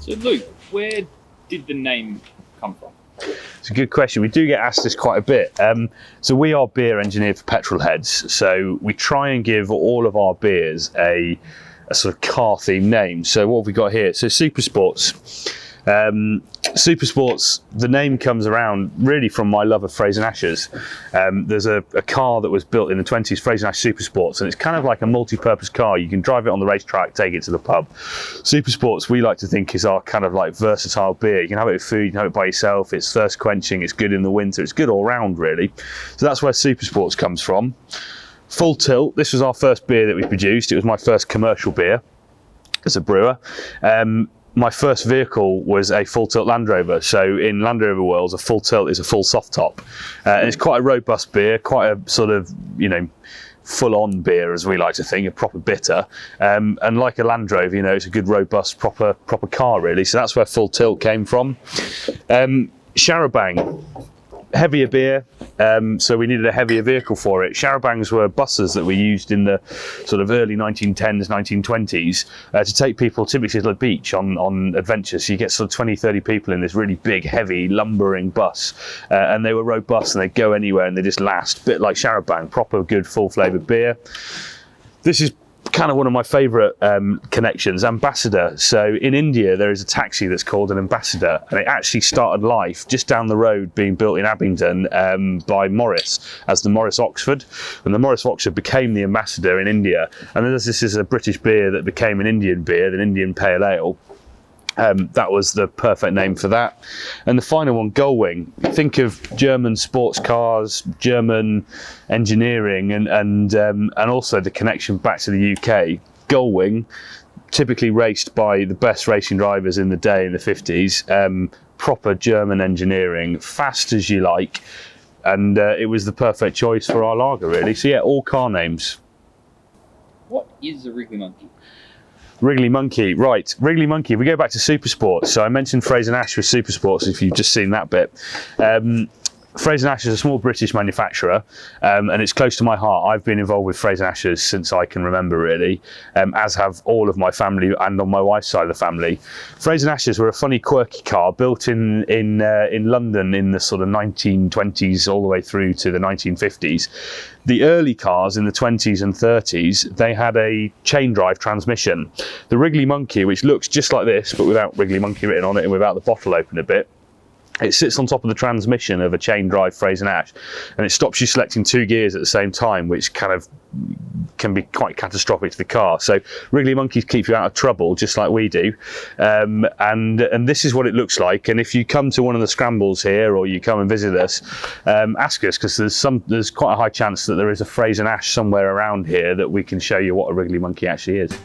So Luke, where did the name come from? It's a good question. We do get asked this quite a bit. So we are beer engineered for petrol heads. So we try and give all of our beers a sort of car themed name. So what have we got here? So Super Sports. Super Sports, the name comes around really from my love of Fraser Nash's. There's a car that was built in the 20s, Fraser Nash Super Sports, and it's kind of like a multi-purpose car. You can drive it on the racetrack, take it to the pub. Super Sports, we like to think, is our kind of like versatile beer. You can have it with food, you can have it by yourself, it's thirst quenching, it's good in the winter, it's good all round really. So that's where Super Sports comes from. Full Tilt, this was our first beer that we produced. It was my first commercial beer as a brewer. My first vehicle was a full tilt Land Rover. So in Land Rover worlds, a full tilt is a full soft top. And it's quite a robust beer, quite a sort of, full-on beer, as we like to think, a proper bitter. And like a Land Rover, it's a good, robust, proper car, really. So that's where Full Tilt came from. Sharabang, heavier beer, so we needed a heavier vehicle for it. Charabangs were buses that we used in the sort of early 1910s, 1920s to take people typically to the beach on adventures. So you get sort of 20, 30 people in this really big, heavy, lumbering bus, and they were robust and they'd go anywhere and they just last. Bit like Charabang, proper good full flavoured beer. This is kind of one of my favourite connections, Ambassador. So in India there is a taxi that's called an Ambassador, and it actually started life just down the road being built in Abingdon by Morris as the Morris Oxford, and the Morris Oxford became the Ambassador in India. And then this is a British beer that became an Indian beer, an Indian Pale Ale. That was the perfect name for that. And the final one, Gullwing. Think of German sports cars, German engineering, and also the connection back to the UK. Gullwing, typically raced by the best racing drivers in the day in the 50s. Proper German engineering, fast as you like, and it was the perfect choice for our lager, really. So yeah, all car names. What is a Wriggly Monkey? Wriggly Monkey, right. Wriggly Monkey, we go back to Super Sports. So I mentioned Fraser Nash with Super Sports, if you've just seen that bit. Fraser Nash is a small British manufacturer, and it's close to my heart. I've been involved with Fraser Nash's since I can remember, really, as have all of my family and on my wife's side of the family. Fraser Nash's were a funny, quirky car built in London in the sort of 1920s all the way through to the 1950s. The early cars in the 20s and 30s, they had a chain drive transmission. The Wriggly Monkey, which looks just like this, but without Wriggly Monkey written on it and without the bottle open a bit, it sits on top of the transmission of a chain drive Fraser Nash, and it stops you selecting two gears at the same time, which kind of can be quite catastrophic to the car. So Wriggly Monkeys keep you out of trouble, just like we do. And this is what it looks like. And if you come to one of the scrambles here, or you come and visit us, ask us, because there's quite a high chance that there is a Fraser Nash somewhere around here that we can show you what a Wriggly Monkey actually is.